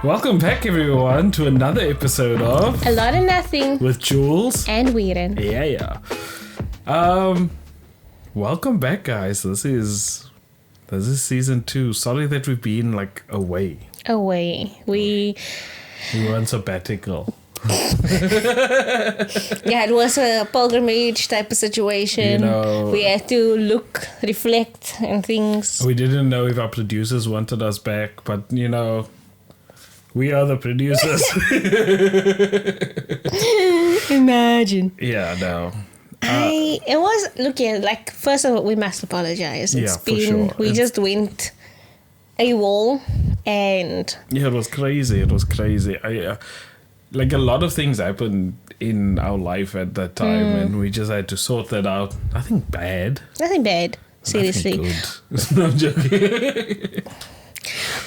Welcome back, everyone, to another episode of A Lot of Nothing with Jules and Weiren. Yeah. Welcome back, guys. This is season 2. Sorry that we've been away. We were on sabbatical. Yeah, it was a pilgrimage type of situation. We had to look, reflect, and things. We didn't know if our producers wanted us back, but we are the producers. Imagine. Yeah, no. It was looking like, first of all, we must apologize. For sure. We just went AWOL and... Yeah, it was crazy. A lot of things happened in our life at that time, and we just had to sort that out. Nothing bad. Seriously. Nothing good. No, I'm joking.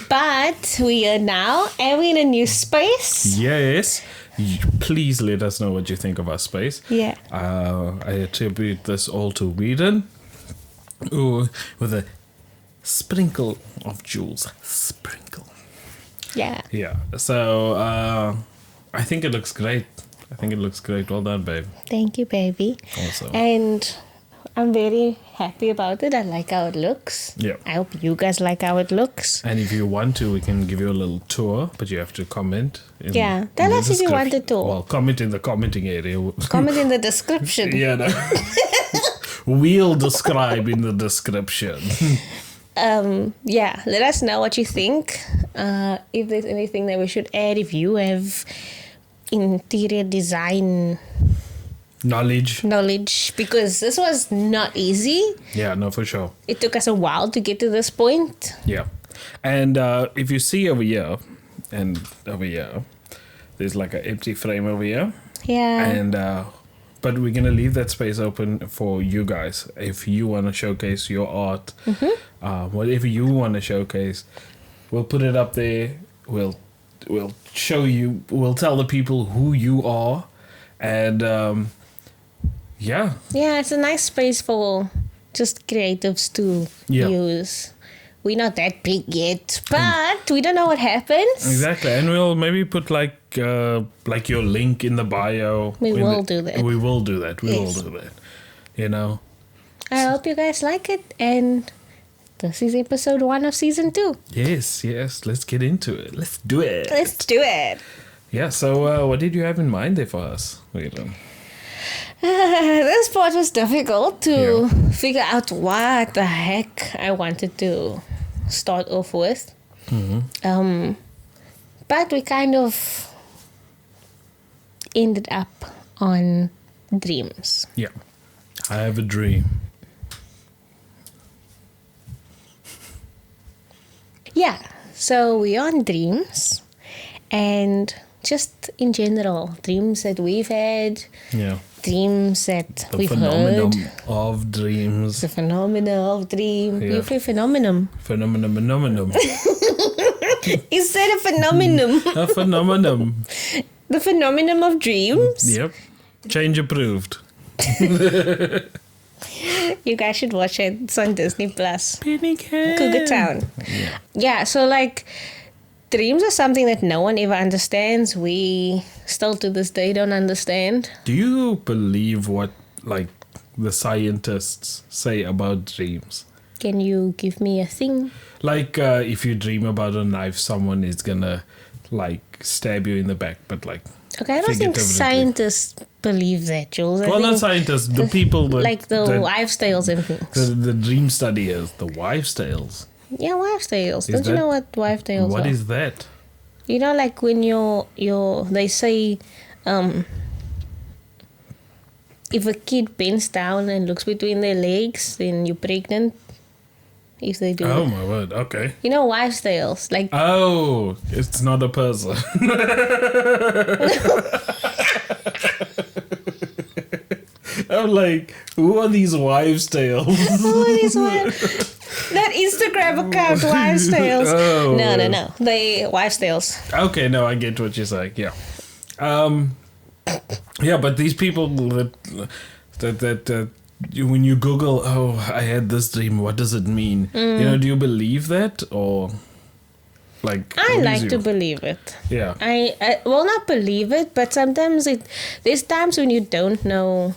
But we are now, and we're in a new space. Yes. Please let us know what you think of our space. Yeah. I attribute this all to Weiren. With a sprinkle of Jules. Sprinkle. Yeah. Yeah. So, I think it looks great. Well done, babe. Thank you, baby. Also. And I'm very happy about it. I like how it looks. Yeah. I hope you guys like how it looks. And if you want to, we can give you a little tour, but you have to comment. Tell us if you want a tour. Well, comment in the commenting area. Comment in the description. Yeah, no. We'll describe in the description. Let us know what you think. If there's anything that we should add, if you have interior design knowledge, because this was not easy. Yeah, no, for sure. It took us a while to get to this point. Yeah. And if you see over here, there's like an empty frame over here. Yeah. And but we're gonna leave that space open for you guys. If you want to showcase your art, whatever you want to showcase, we'll put it up there. We'll show you. We'll tell the people who you are, and yeah, it's a nice space for just creatives to use. We're not that big yet, but we don't know what happens. Exactly, and we'll maybe put like your link in the bio. We will do that. We will do that. I hope you guys like it, and this is episode 1 of season 2. Yes. Let's get into it. Let's do it. Yeah. So, what did you have in mind there for us, Weiren? This part was difficult to figure out what the heck I wanted to start off with. Mm-hmm. But we kind of ended up on dreams. Yeah. I have a dream. Yeah. So we're on dreams, and just in general, dreams that we've had. Yeah. Dreams that we've heard. The phenomenon of dreams. The phenomenon of dream. Yeah. You feel phenomenon. Phenomenon. Is that a phenomenon? A phenomenon. The phenomenon of dreams? Yep. Change approved. You guys should watch it. It's on Disney Plus. Pinnacle. Cougar Town. Yeah, so dreams are something that no one ever understands. We still to this day don't understand. Do you believe what the scientists say about dreams? Can you give me a thing? If you dream about a knife, someone is gonna stab you in the back, but okay, I don't think scientists believe that, Jules. Not scientists, the people the wives' tales and things. The dream studiers, the wives' tales. Yeah, wives' tales. Don't you know what wives' tales are? What is that? You know, when they say, if a kid bends down and looks between their legs, then you're pregnant. If they do. Oh my word! Okay. You know, wives' tales, Oh, it's not a person. I'm who are these wives' tales? Who are these wives? That Instagram account, wives' tales. Oh. No. They wives' tales. Okay, no, I get what you're saying. Yeah. Yeah, but these people that when you Google, oh, I had this dream, what does it mean? Do you believe that, or like? I like to believe it. Yeah. I will not believe it, but sometimes there's times when you don't know.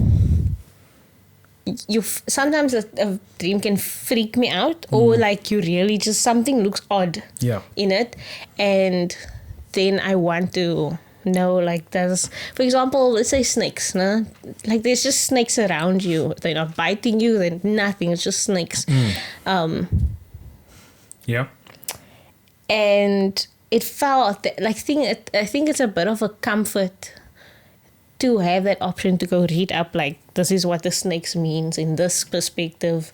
Sometimes a dream can freak me out, or like you really just something looks odd in it, and then I want to know, like, there's, for example, let's say snakes, no? Like there's just snakes around you. They're not biting you, they're nothing, it's just snakes. Yeah. And it felt like I think it's a bit of a comfort to have that option to go read up, like, this is what the snakes means in this perspective.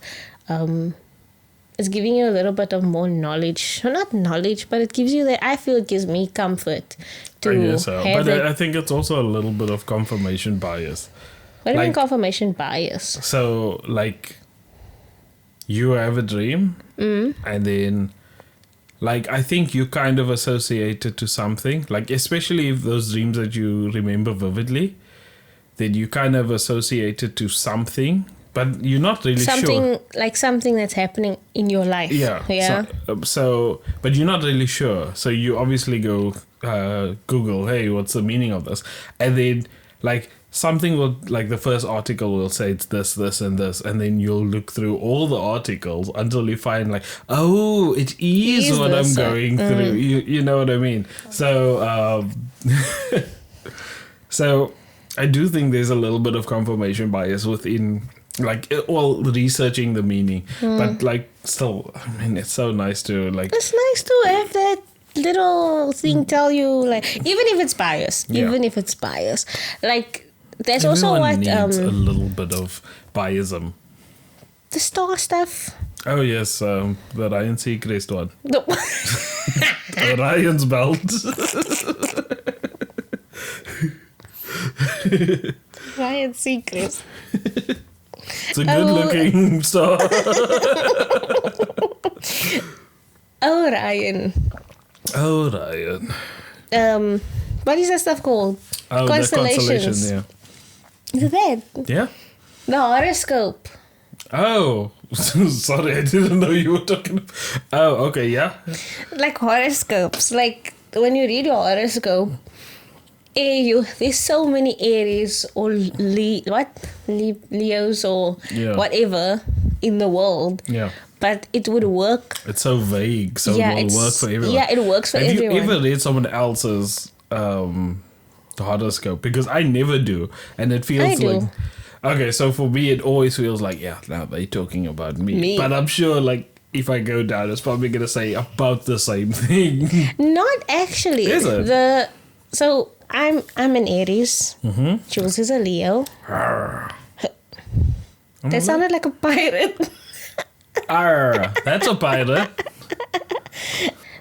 It's giving you a little bit of more knowledge. Well, not knowledge, but it gives you that. I feel it gives me comfort to I guess so. have But I think it's also a little bit of confirmation bias. What do you mean confirmation bias? So, like, you have a dream, and then, like, I think you kind of associate it to something. Like, especially if those dreams that you remember vividly, then you kind of associate it to something, but you're not really sure. Like something that's happening in your life. Yeah. Yeah. So, but you're not really sure. So you obviously go Google, hey, what's the meaning of this? And then, like, something will, like, the first article will say it's this, this, and this, and then you'll look through all the articles until you find, like, oh, it is what I'm going through. You know what I mean? So, so I do think there's a little bit of confirmation bias within, like, well, researching the meaning, but, like, still, I mean, it's so nice to, like, it's nice to have that little thing tell you, like, even if it's biased, like, there's everyone also what needs a little bit of biasm. The star stuff. Oh yes, the Ryan Seacrest one. No. Ryan's belt. Ryan Seacrest. It's a good-looking star. Oh, Ryan. Oh, Ryan. What is that stuff called? Oh, Constellations. the constellation, yeah. Is it that? Yeah? The horoscope. Oh, sorry, I didn't know you were talking. Oh, okay, yeah. Like horoscopes. Like when you read your horoscope, there's so many Aries or Leos or whatever in the world. Yeah. But it would work. It's so vague, so it will work for everyone. Yeah, it works for everyone. Have you ever read someone else's horoscope? Because I never do, and it feels like. Okay, so for me, it always feels like, now they're talking about me. But I'm sure, like, if I go down, it's probably going to say about the same thing. Not actually. Is it? So I'm an Aries. Jules is a Leo. That sounded like a pirate. That's a pirate.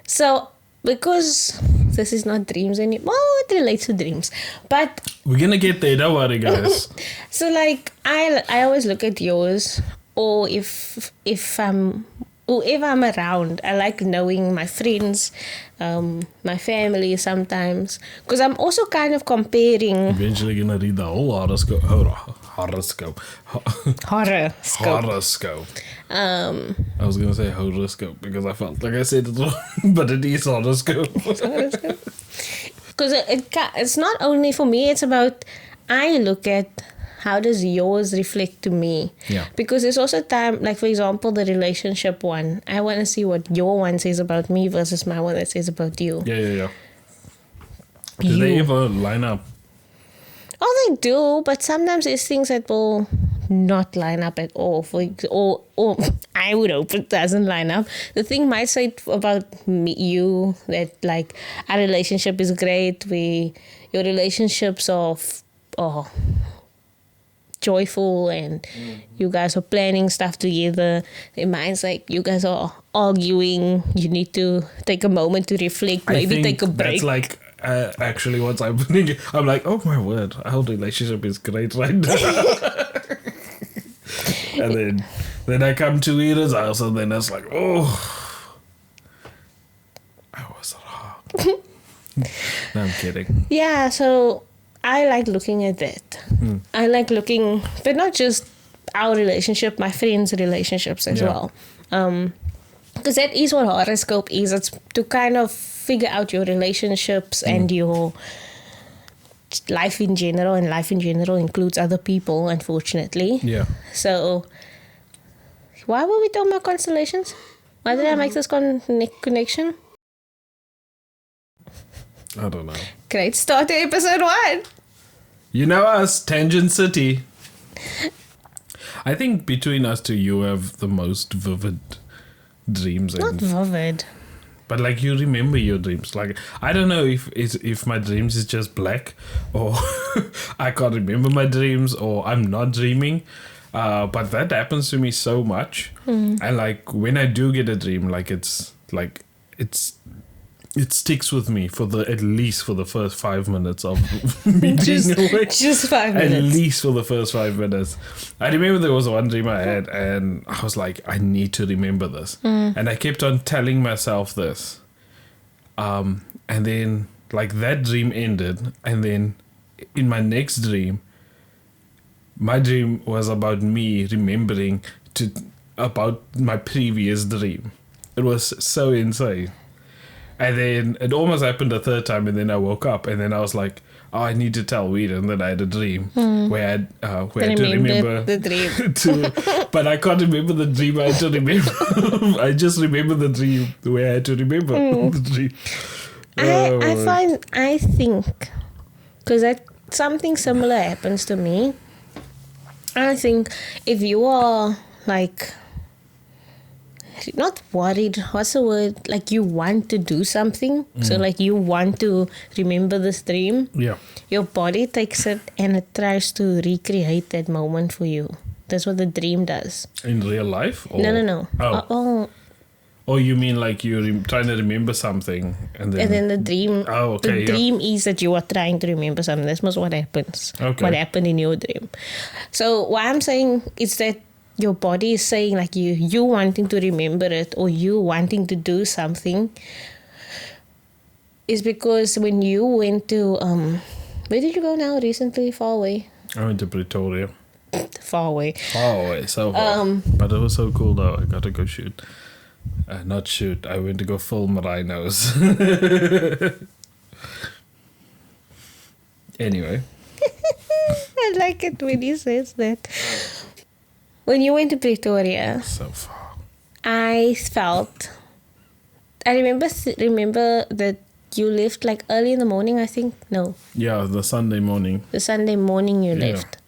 So, because this is not dreams anymore. Well, it relates to dreams. But we're going to get there. Don't worry, guys. So, like, I always look at yours, or if I'm, whoever I'm around, I like knowing my friends, my family sometimes. Because I'm also kind of comparing. Eventually going to read the whole horoscope. Horoscope. I was going to say horoscope because I felt like I said it wrong, but it is horoscope. Because it's not only for me, it's about, I look at how does yours reflect to me. Yeah. Because there's also time, like for example, the relationship one. I want to see what your one says about me versus my one that says about you. Yeah. Do they ever line up? Oh, they do, but sometimes there's things that will not line up at all. Or I would hope it doesn't line up. The thing might say about you that, like, our relationship is great. Your relationships are joyful, and you guys are planning stuff together. In mine's like, you guys are arguing. You need to take a moment to reflect. Maybe take a break. That's like. Actually, what's happening, I'm like, oh my word, our relationship is great right now. And then I come to Ida's house, and then it's like, oh, I was hard. No, I'm kidding. Yeah, so I like looking at that. I like looking, but not just, our relationship, my friends' relationships as well. Because that is what horoscope is. It's to kind of figure out your relationships and your life in general. And life in general includes other people, unfortunately. Yeah. So, why were we talking about constellations? Why did I make this connection? I don't know. Great start to episode 1. You know us, Tangent City. I think between us two, you have the most vivid dreams. Not vivid. But like you remember your dreams. Like I don't know if my dreams is just black or I can't remember my dreams or I'm not dreaming. But that happens to me so much. And like when I do get a dream, like it sticks with me at least for the first 5 minutes of me being awake. Just 5 minutes. At least for the first 5 minutes. I remember there was one dream I had and I was like, I need to remember this. And I kept on telling myself this. And then like that dream ended. And then in my next dream, my dream was about me remembering about my previous dream. It was so insane. And then it almost happened a third time, and then I woke up, and then I was like, "Oh, I need to tell Weed," and then I had a dream where I had to remember the dream. But I can't remember the dream I had to remember. I just remember the dream where I had to remember the dream. I think, because something similar happens to me. I think if you are like not worried, what's the word? Like you want to do something. So like you want to remember this dream. Yeah. Your body takes it and it tries to recreate that moment for you. That's what the dream does. In real life? Or? No. Oh, you mean like you're trying to remember something and then the dream. Oh, okay. The dream is that you are trying to remember something. That's most what happens. Okay. What happened in your dream. So what I'm saying is that your body is saying like you wanting to remember it or you wanting to do something is because when you went to where did you go now recently? Far away. I went to Pretoria. Far away. So far. But it was so cool though. I got to go shoot. Not shoot. I went to go film rhinos. Anyway. I like it when he says that. When you went to Pretoria, So far. I remember that you left like early in the morning, I think. No. Yeah, the Sunday morning. The Sunday morning you left.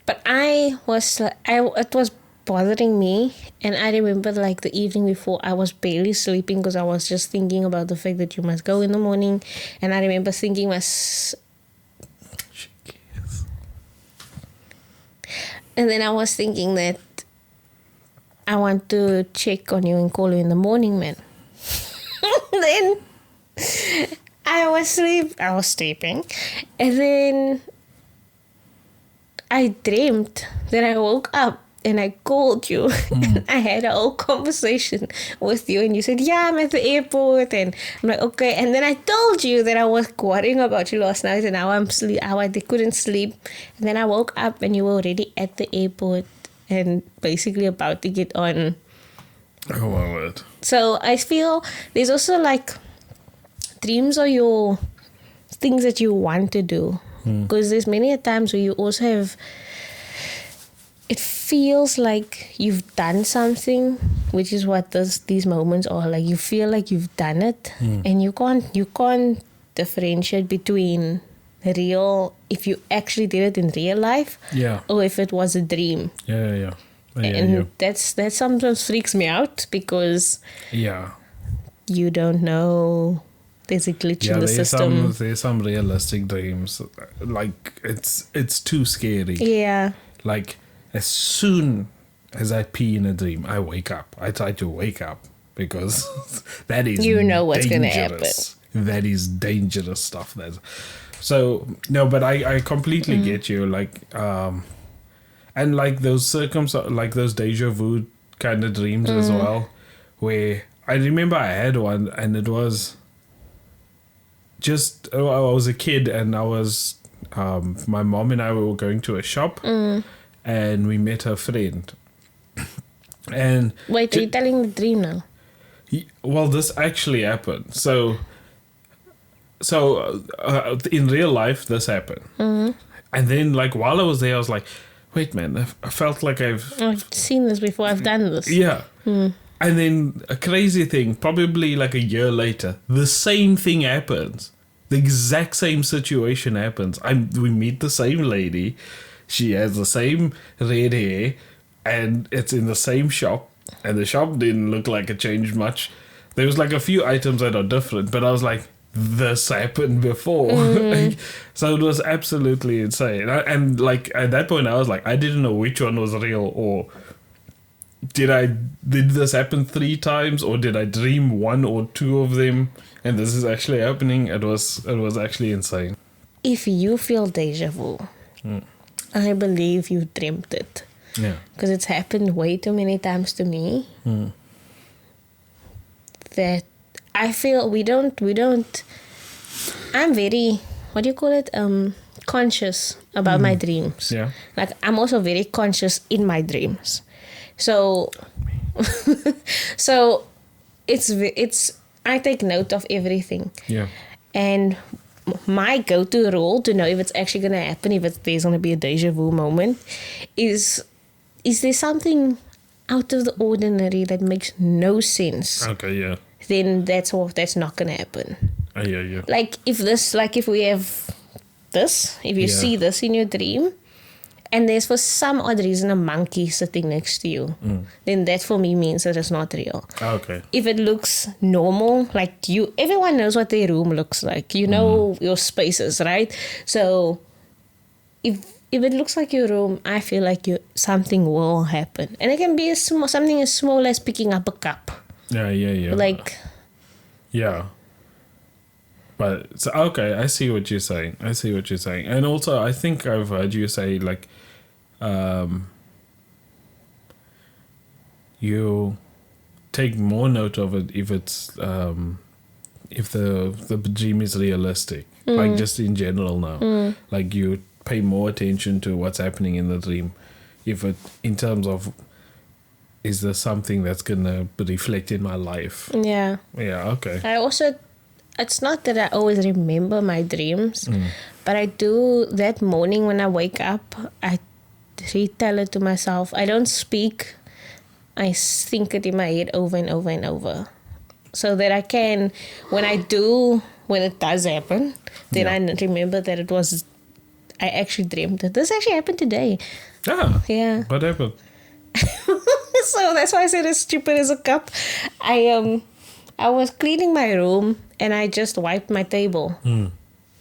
But it was bothering me, and I remember like the evening before I was barely sleeping because I was just thinking about the fact that you must go in the morning, and I remember thinking and then I was thinking that I want to check on you and call you in the morning, man. Then I was sleeping, and then I dreamt that I woke up and I called you. I had a whole conversation with you and you said, yeah, I'm at the airport. And I'm like, okay. And then I told you that I was worrying about you last night and how I couldn't sleep. And then I woke up and you were already at the airport and basically about to get on. Oh, my word. So I feel there's also like dreams are your things that you want to do. Because there's many a times where you also have, it feels like you've done something, which is what these moments are. Like you feel like you've done it, and you can't differentiate between real, if you actually did it in real life, or if it was a dream. Yeah. That sometimes freaks me out because you don't know. There's a glitch in the system. There's some realistic dreams. Like it's too scary. Yeah. Like as soon as I pee in a dream, I wake up. I try to wake up because that is what's going to happen. That is dangerous stuff. So no, but I completely get you. Like and like those like those deja vu kind of dreams as well, where I remember I had one and it was just I was a kid and I was my mom and I were going to a shop and we met her friend. And wait, are you telling the dream now? Well, this actually happened. So in real life, this happened. Mm-hmm. And then, like, while I was there, I was like, wait, man, I felt like I've seen this before. I've done this. Yeah. And then a crazy thing, probably like a year later, the same thing happens. The exact same situation happens. We meet the same lady. She has the same red hair, and it's in the same shop. And the shop didn't look like it changed much. There was like a few items that are different, but I was like, this happened before. So it was absolutely insane. And like at that point, I was like, I didn't know which one was real, or did this happen 3 times, or did I dream 1 or 2 of them? And this is actually happening. It was actually insane. If you feel deja vu, I believe you dreamt it. Yeah. Because it's happened way too many times to me. That I feel we don't. I'm very, what do you call it? Conscious about my dreams. Yeah. Like I'm also very conscious in my dreams. So, so it's I take note of everything. Yeah. And my go-to rule to know if it's actually going to happen, if there's going to be a deja vu moment, is there something out of the ordinary that makes no sense? Okay, yeah. Then that's not going to happen. Yeah. Like if we have this, if you see this in your dream, and there's for some odd reason a monkey sitting next to you, then that for me means that it's not real. Okay. If it looks normal, like everyone knows what their room looks like. You know your spaces, right? So if it looks like your room, I feel like something will happen. And it can be something as small as picking up a cup. Yeah. Like... Yeah. But, so, okay, I see what you're saying. And also, I think I've heard you say, like, you take more note of it if it's, if the dream is realistic. Like, just in general now. Like, you pay more attention to what's happening in the dream. If it, in terms of, is there something that's going to reflect in my life? Yeah. Yeah, okay. I also... It's not that I always remember my dreams, but I do that morning when I wake up, I retell it to myself. I don't speak. I think it in my head over and over and over. So that I can, when it does happen, then I remember that I actually dreamed it. This actually happened today. Ah, yeah. What happened? So that's why I said as stupid as a cup. I was cleaning my room and I just wiped my table.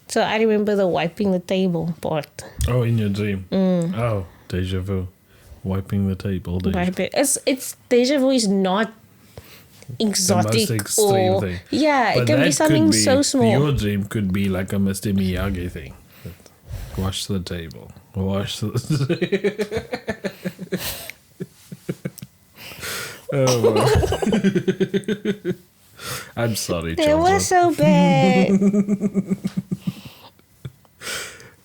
So I remember the wiping the table part. Oh, in your dream. Oh, deja vu. Wiping the table. It's deja vu is not exotic, the most extreme thing. Yeah, but it can be something so small. Your dream could be like a Mr. Miyagi thing. Wash the table. Wash the oh, well. I'm sorry, It was so bad.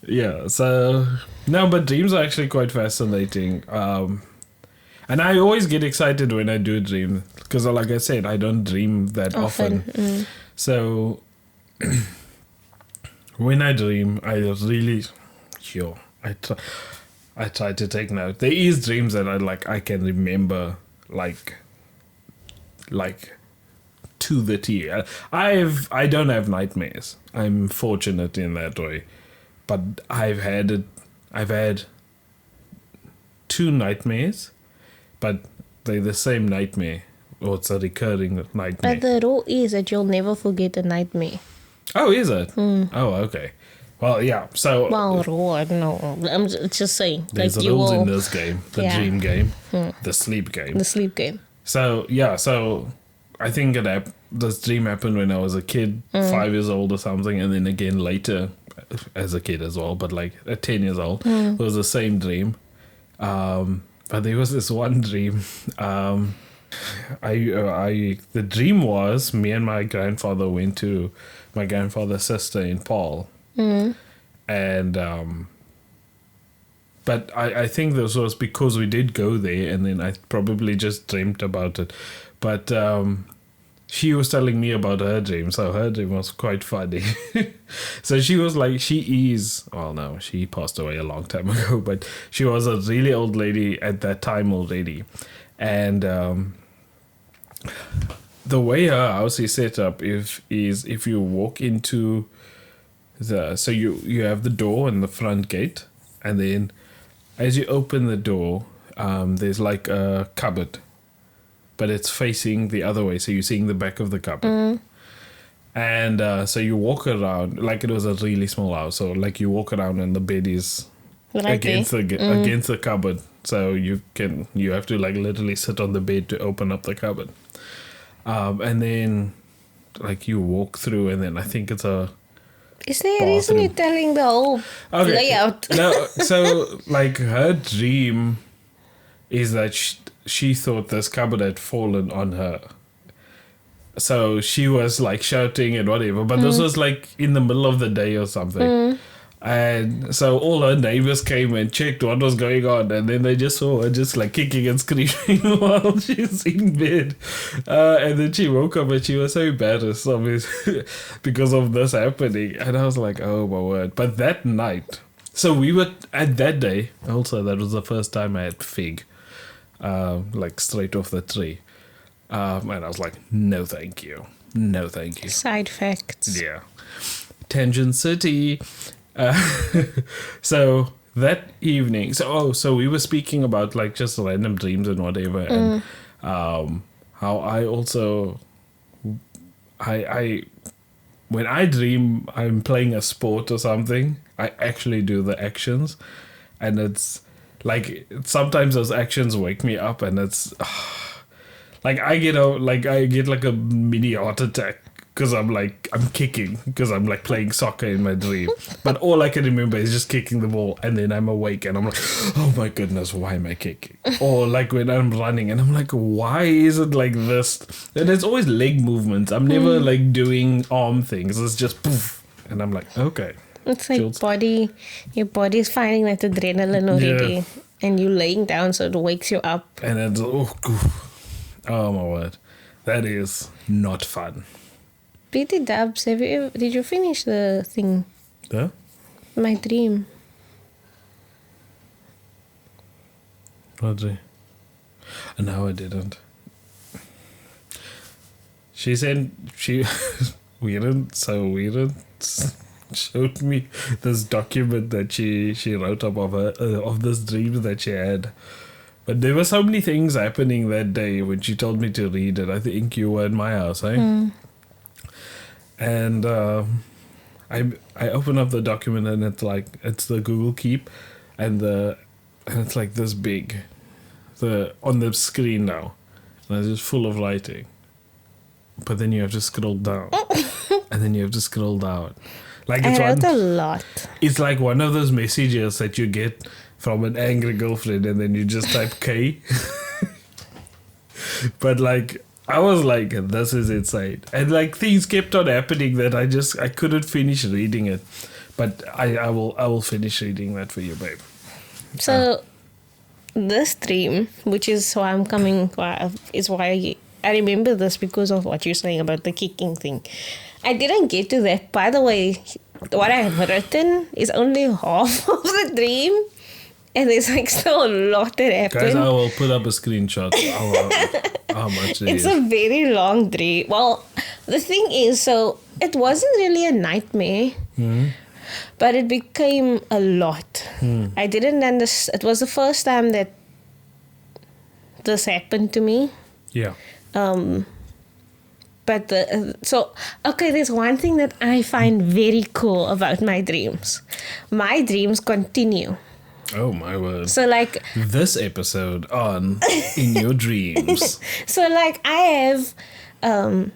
Yeah, so... No, but dreams are actually quite fascinating. And I always get excited when I do dream. Because like I said, I don't dream that often. So... when I dream, I really... I try to take note. There is dreams that I can remember, like to the T. I don't have nightmares. I'm fortunate in that way. But I've had 2 nightmares, but they're the same nightmare, or it's a recurring nightmare. But the rule is that you'll never forget a nightmare. Oh, is it? Oh, okay. Well, yeah. So rule, I don't know. I'm just saying. There's rules in this game, the dream game, the sleep game. The sleep game. So yeah, I think this dream happened when I was a kid, 5 years old or something, and then again later as a kid as well, but like at 10 years old. It was the same dream. But there was this one dream. The dream was me and my grandfather went to my grandfather's sister in Paarl. And but I think this was because we did go there, and then I probably just dreamt about it. But she was telling me about her dream, so her dream was quite funny. So she was like, she passed away a long time ago, but she was a really old lady at that time already. And the way her house is set up is if you walk into so you have the door and the front gate, and then as you open the door, there's like a cupboard, but it's facing the other way, so you're seeing the back of the cupboard. And so you walk around, like it was a really small house, so like you walk around and the bed is against the cupboard, so you have to like literally sit on the bed to open up the cupboard. And then like you walk through, and then I think it's a Is there a reason you're telling the whole layout? No, so like her dream is that she thought this cupboard had fallen on her. So she was like shouting and whatever, but this was like in the middle of the day or something. And so all her neighbors came and checked what was going on, and then they just saw her just like kicking and screaming while she's in bed. And then she woke up and she was so embarrassed because of this happening. And I was like, oh my word. But that night, so we were at that day, also that was the first time I had fig, like straight off the tree. And I was like, no thank you. No thank you. Side facts. Yeah. Tangent City. So that evening, so we were speaking about like just random dreams and whatever, and how I also I when I dream I'm playing a sport or something, I actually do the actions, and it's like sometimes those actions wake me up, and it's like I get like a mini heart attack. Because I'm kicking, because I'm like playing soccer in my dream. But all I can remember is just kicking the ball, and then I'm awake and I'm like, oh my goodness, why am I kicking? Or like when I'm running and I'm like, why is it like this? And it's always leg movements. I'm never like doing arm things. It's just poof. And I'm like, okay. It's like your body's finding that adrenaline already. Yeah. And you laying down so it wakes you up. And it's, oh my word. That is not fun. Petey Dubs, did you finish the thing? My dream. What? No, I didn't. She said we didn't showed me this document that she wrote up of this dream that she had. But there were so many things happening that day when she told me to read it. I think you were in my house, eh? And I open up the document, and it's the Google Keep, and it's like this big, on the screen now, and it's just full of writing. But then you have to scroll down, and then you have to scroll down. Like I wrote a lot. It's like one of those messages that you get from an angry girlfriend, and then you just type K. But like, I was like, this is insane. And like things kept on happening that I couldn't finish reading it. But I will finish reading that for you, babe. So this dream, which is why I'm coming, is why I remember this, because of what you're saying about the kicking thing. I didn't get to that. By the way, what I have written is only half of the dream. And there's like still a lot that happened. Guys, I will put up a screenshot how much it's a very long dream. Well, the thing is, so it wasn't really a nightmare, but it became a lot. I didn't understand. It was the first time that this happened to me. Yeah. But there's one thing that I find very cool about my dreams. My dreams continue. Oh my word. So like this episode on In Your Dreams. So like I have when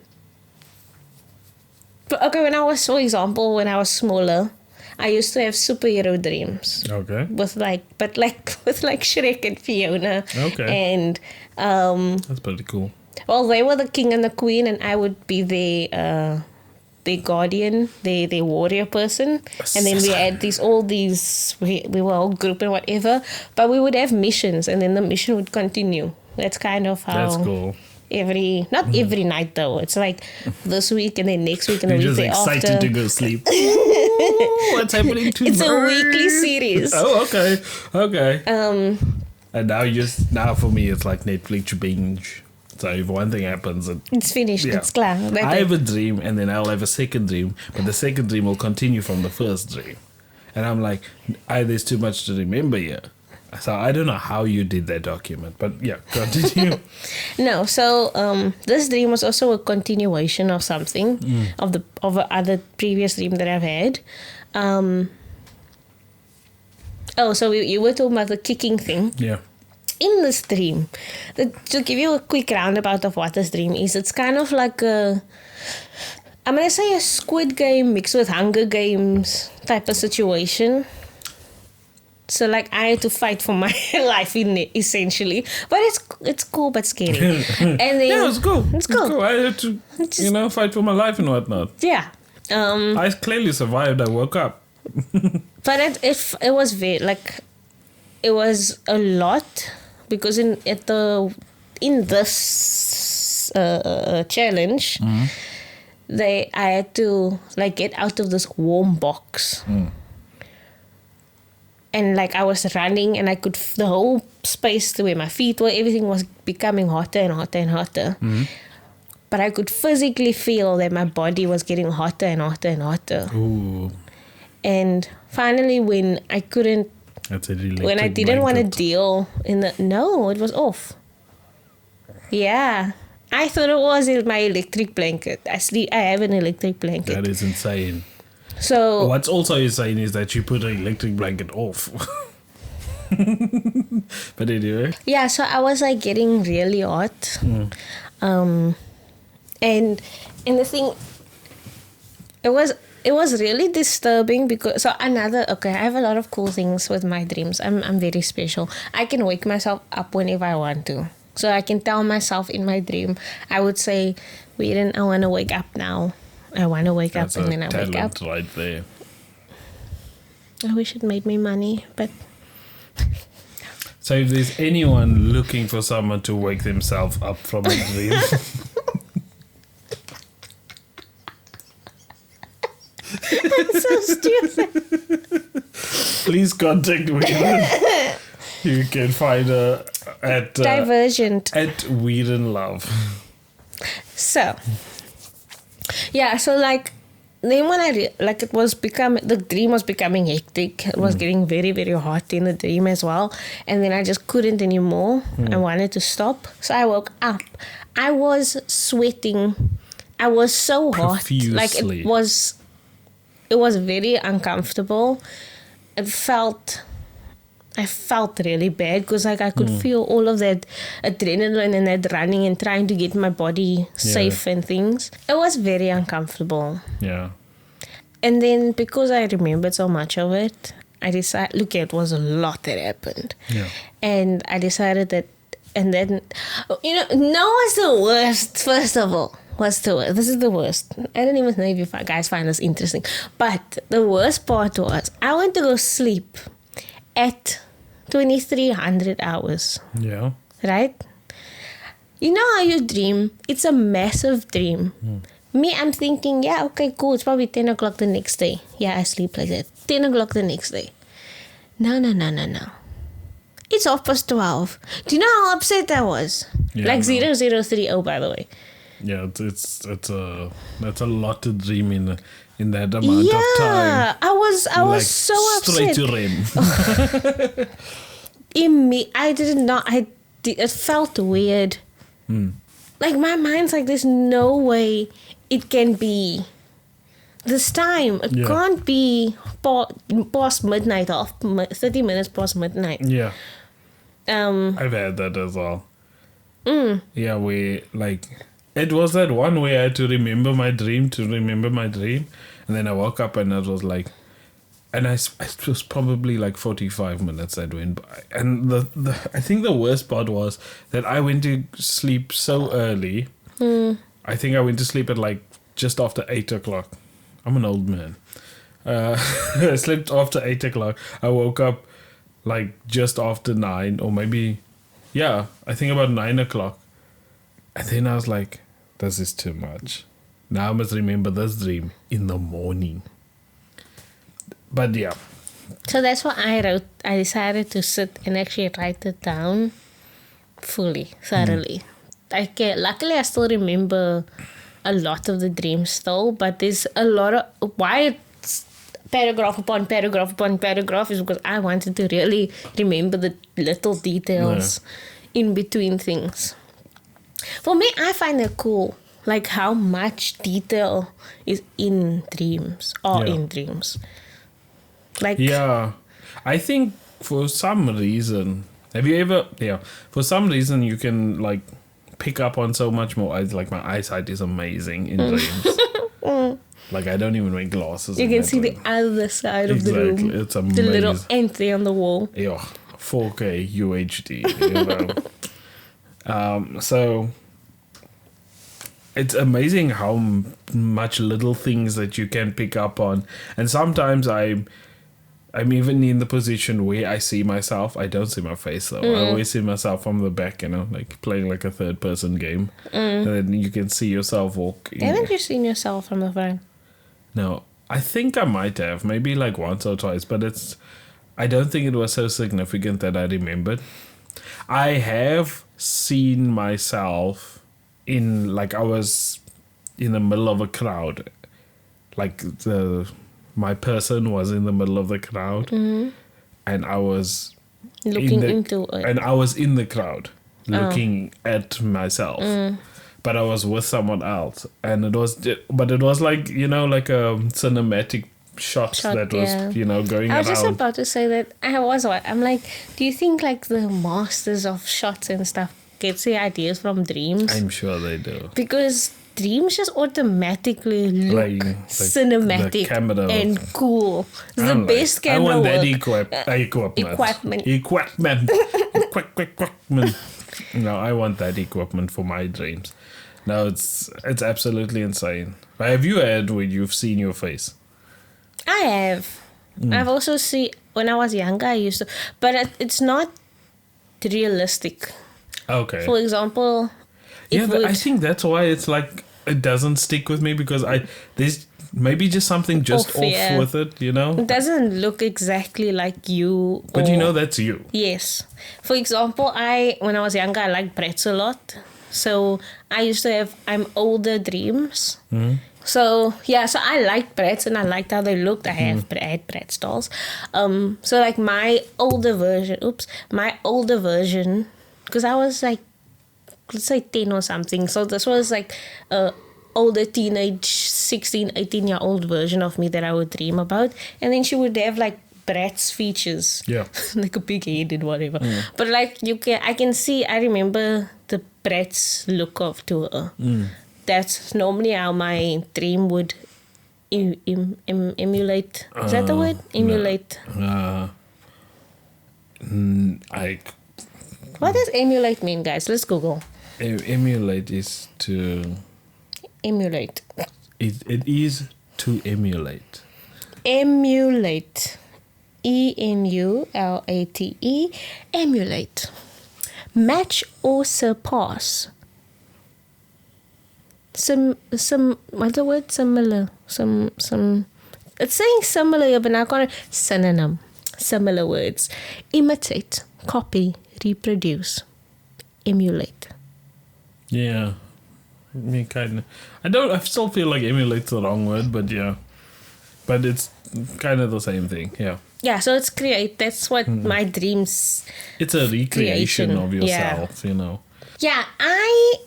I was smaller, I used to have superhero dreams. Okay. With Shrek and Fiona. Okay. And that's pretty cool. Well, they were the king and the queen, and I would be the their guardian, their warrior person. And then we had we were all group and whatever. But we would have missions, and then the mission would continue. That's kind of how... That's cool. Not every night though. It's like this week and then next week and the You're week just after. excited to go sleep. Ooh, what's happening tomorrow? It's a weekly series. Oh, okay. And now for me it's like Netflix binge. So if one thing happens, it's finished. Yeah. It's clear. I have a dream, and then I'll have a second dream, but the second dream will continue from the first dream, and I'm like, there's too much to remember here. So I don't know how you did that document, but yeah, continue. No, so this dream was also a continuation of something of a other previous dream that I've had. So you were talking about the kicking thing. Yeah. In this dream, to give you a quick roundabout of what this dream is, it's kind of like I'm going to say a Squid Game mixed with Hunger Games type of situation. So like I had to fight for my life in it, essentially. But it's cool but scary. And then, yeah, it's cool. It's cool. I had to, fight for my life and whatnot. Yeah. I clearly survived. I woke up. But it was very it was a lot, because in this challenge, I had to get out of this warm box. And I was running, and I could the whole space to where my feet were, everything was becoming hotter and hotter and hotter. But I could physically feel that my body was getting hotter and hotter and hotter. Ooh. And finally, when I couldn't, when I didn't want to deal no, it was off. Yeah. I thought it was my electric blanket. I have an electric blanket. That is insane. So what's also insane is that you put an electric blanket off. But anyway. Yeah, so I was getting really hot. And the thing, it was really disturbing because I have a lot of cool things with my dreams. I'm very special. I can wake myself up whenever I want to. So I can tell myself in my dream, I would say, I want to wake up now. I want to wake up, and then I wake up. Right there. I wish it made me money, but... So if there's anyone looking for someone to wake themselves up from a dream... That's so stupid. Please contact me. You can find her at... Divergent. At Weed and Love. So... Yeah, so then when it was the dream was becoming hectic. It was getting very, very hot in the dream as well. And then I just couldn't anymore. I wanted to stop. So I woke up. I was sweating. I was so hot. Profusely. It was very uncomfortable. I felt really bad because I could feel all of that adrenaline and that running and trying to get my body safe and things. It was very uncomfortable. Yeah. And then because I remembered so much of it, I decided, it was a lot that happened. Yeah. And I decided that, and then, what's the worst, first of all? What's the worst? This is the worst. I don't even know if you guys find this interesting. But the worst part was, I went to go sleep at 2300 hours. Yeah. Right? You know how you dream? It's a massive dream. Me, I'm thinking, yeah, okay, cool. It's probably 10 o'clock the next day. Yeah, I sleep like that. 10 o'clock the next day. No. It's 12:30. Do you know how upset I was? Yeah, 0030, by the way. Yeah, that's a lot to dream in that amount of time. I was so upset. Straight to REM. I did not. It felt weird. My mind's there's no way it can be this time. It can't be past midnight, 30 minutes past midnight. Yeah. I've had that as well. Yeah, it was that one way I had to remember my dream, and then I woke up and it was and it was probably 45 minutes that went by. And I think the worst part was that I went to sleep so early. I think I went to sleep at just after 8 o'clock. I'm an old man. I slept after 8 o'clock. I woke up like just after 9, or maybe, I think about 9 o'clock. And then I was like, this is too much. Now I must remember this dream in the morning. But yeah. So that's what I wrote. I decided to sit and actually write it down fully, thoroughly. Luckily, I still remember a lot of the dreams still, but there's a lot of... Why it's paragraph upon paragraph upon paragraph is because I wanted to really remember the little details in between things. For me, I find it cool, like how much detail is in dreams, in dreams. Like, yeah, I think for some reason, for some reason you can like pick up on so much more. Like my eyesight is amazing in dreams. Like I don't even wear glasses. You can see the other side of the room. It's amazing. The little entry on the wall. Yeah, 4K UHD. So it's amazing how much little things that you can pick up on, and sometimes I'm even in the position where I see myself. I don't see my face though. I always see myself from the back, like playing like a third-person game. And then you can see yourself walk. Haven't you seen yourself from the front? No, I think I might have. Maybe like once or twice, but I don't think it was so significant that I remembered. I have seen myself in, like, I was in the middle of a crowd. Like my person was in the middle of the crowd, and I was looking into it. And I was in the crowd looking at myself, but I was with someone else, and it was like like a cinematic shot that was going around. I was just about to say that I'm like, do you think like the masters of shots and stuff get their ideas from dreams? I'm sure they do, because dreams just automatically look cinematic and cool. It's the best camera I want that equipment. No, I want that equipment for my dreams. No, it's absolutely insane. Have you had when you've seen your face? I have. I've also seen, when I was younger, I used to, but it's not realistic. Okay. For example, I think that's why it's like it doesn't stick with me, because there's maybe just something just off with it, It doesn't look exactly like you. But that's you. Yes. For example, when I was younger, I liked Bratz a lot. So I used to have older dreams. So I liked Bratz and I liked how they looked. I had Bratz dolls. So like my older version, because I was like, let's say 10 or something. So this was like a older teenage 16, 18-year-old version of me that I would dream about. And then she would have like Bratz features. Yeah. Like a big head and whatever. But like I remember the Bratz look to her. That's normally how my dream would emulate. Is that the word? Emulate. What does emulate mean, guys? Let's Google. Emulate is to... Emulate. It is to emulate. Emulate. EMULATE. Emulate. Match or surpass. What's the word? Similar. It's saying similar here, but now I can't. Synonym. Similar words. Imitate. Copy. Reproduce. Emulate. Yeah. Me kind of. I still feel like emulate's the wrong word, but yeah. But it's kind of the same thing, yeah. Yeah, so it's create. That's what my dreams. It's a recreation of yourself, Yeah, I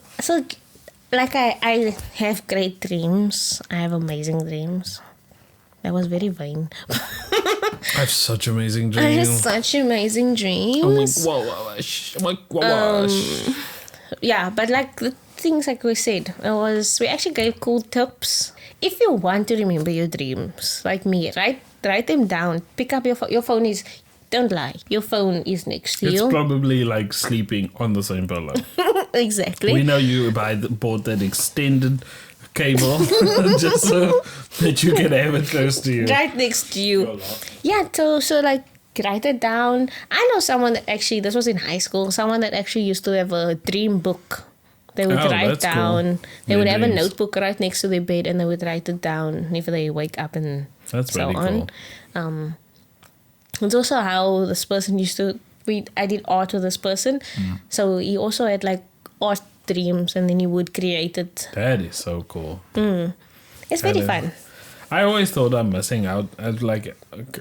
have great dreams. I have amazing dreams. That was very vain. I have such amazing dreams. I have such amazing dreams. Yeah, but like the things like we said, we actually gave cool tips. If you want to remember your dreams, like me, write them down. Pick up your phone is, don't lie, your phone is next to you. It's probably like sleeping on the same pillow. Exactly. We know you bought that extended cable just so that you can have it close to you. Right next to you. Yeah, so like write it down. I know someone that actually, this was in high school, someone that actually used to have a dream book. They would write down. Cool. They would have a notebook right next to their bed, and they would write it down if they wake up and that's so really on. Cool. It's also how this person used to. I did art with this person, so he also had like art dreams, and then he would create it. That is so cool. It's very fun. I always thought I'm missing out.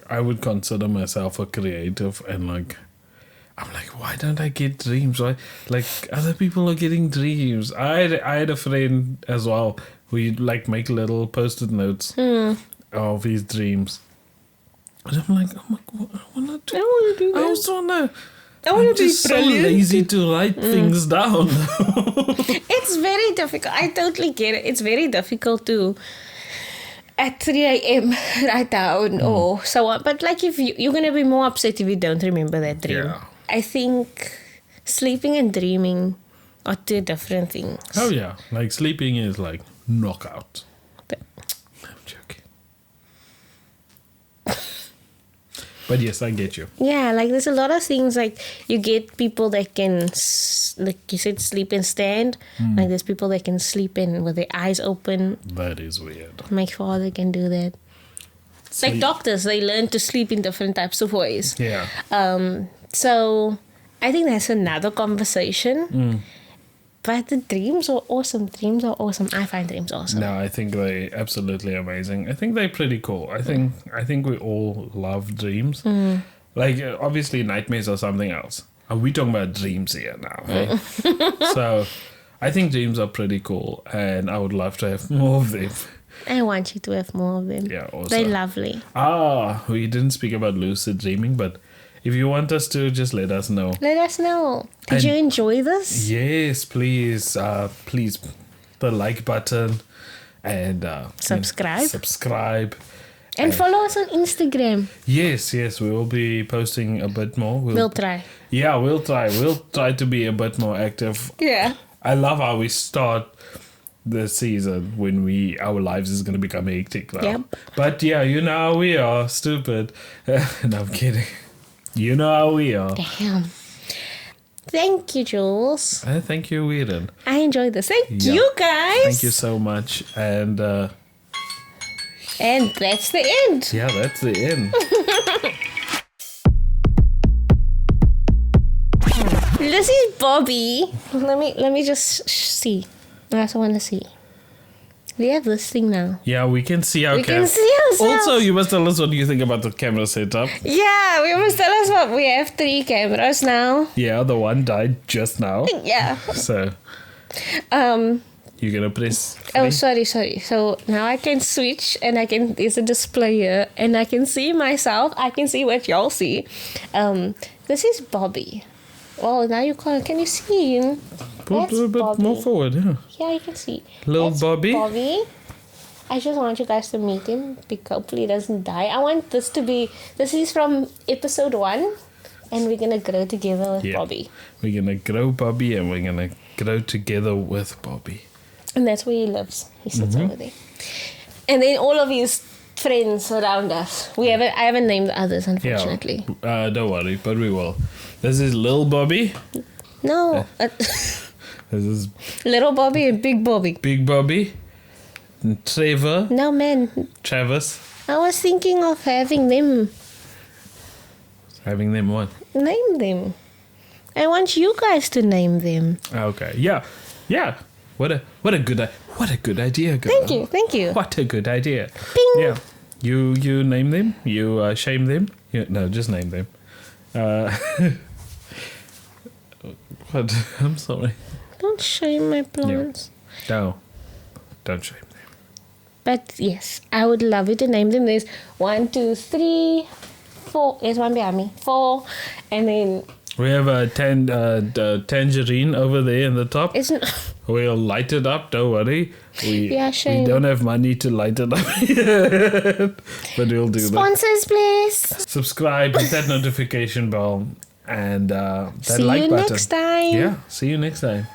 I would consider myself a creative, and like, I'm like, why don't I get dreams? Why, like, other people are getting dreams. I had a friend as well who like make little post-it notes of his dreams. And I'm like, I want to do that. I also want to. I'm just so lazy to write things down. It's very difficult. I totally get it. It's very difficult to at 3 a.m. write down or so on. But like if you're going to be more upset if you don't remember that dream. Yeah. I think sleeping and dreaming are two different things. Oh yeah. Like sleeping is like knockout. But, I'm joking. But yes, I get you. Yeah, like there's a lot of things like you get people that can, like you said, sleep and stand. Like there's people that can sleep in with their eyes open. That is weird. My father can do that. Like doctors, they learn to sleep in different types of ways. Yeah. So I think that's another conversation. But the dreams are awesome. Dreams are awesome. I find dreams awesome. No, I think they're absolutely amazing. I think they're pretty cool. I think we all love dreams. Like obviously nightmares are something else. Are we talking about dreams here now? Hey? So I think dreams are pretty cool, and I would love to have more of them. I want you to have more of them. Yeah, also. They're lovely. We didn't speak about lucid dreaming, but if you want us to, just let us know. Let us know. Did you enjoy this? Yes, please. Please, the like button and subscribe. And follow us on Instagram. Yes. We will be posting a bit more. We'll try. Yeah, we'll try. We'll try to be a bit more active. Yeah. I love how we start the season when our lives is going to become hectic now. Yep. But yeah, you know how we are. Stupid. No, I'm kidding. You know how we are. Damn. Thank you, Jules. Thank you, Weiren. I enjoyed this. Thank you, guys. Thank you so much. And that's the end. Yeah, that's the end. This is Bobby. Let me just see. I also want to see. We have this thing now. Yeah, we can see our camera. We can see ourselves. Also, you must tell us what you think about the camera setup. Yeah, we must tell us what we have 3 cameras now. Yeah, the one died just now. Yeah. So. You're gonna press. Oh, sorry. So now I can switch, and there's a display here, and I can see myself. I can see what y'all see. This is Bobby. Oh, now you can you see him? Put a little bit more forward, yeah. Yeah, you can see. That's Bobby. I just want you guys to meet him. Hopefully he doesn't die. I want this is from episode 1, and we're going to grow together with Bobby. We're going to grow Bobby, and we're going to grow together with Bobby. And that's where he lives. He sits over there. And then all of his friends around us. I haven't named the others, unfortunately. Yeah, don't worry, but we will. This is Lil Bobby. No. This is Little Bobby and Big Bobby. Big Bobby. And Trevor. No, man. Travis. I was thinking of having them. Having them what? Name them. I want you guys to name them. Okay. Yeah. What a good idea, girl. Thank you. What a good idea. Bing. Yeah. You name them. You shame them. No, just name them. What? I'm sorry. Don't shame my plants. No. Don't shame them. But yes, I would love you to name them. There's 1, 2, 3, 4. There's one behind me. 4. And then we have a tangerine over there in the top. We'll light it up, don't worry. We don't have money to light it up. But we'll do that. Sponsors, please. Subscribe, hit that notification bell, and that see like button. See you next time. Yeah, see you next time.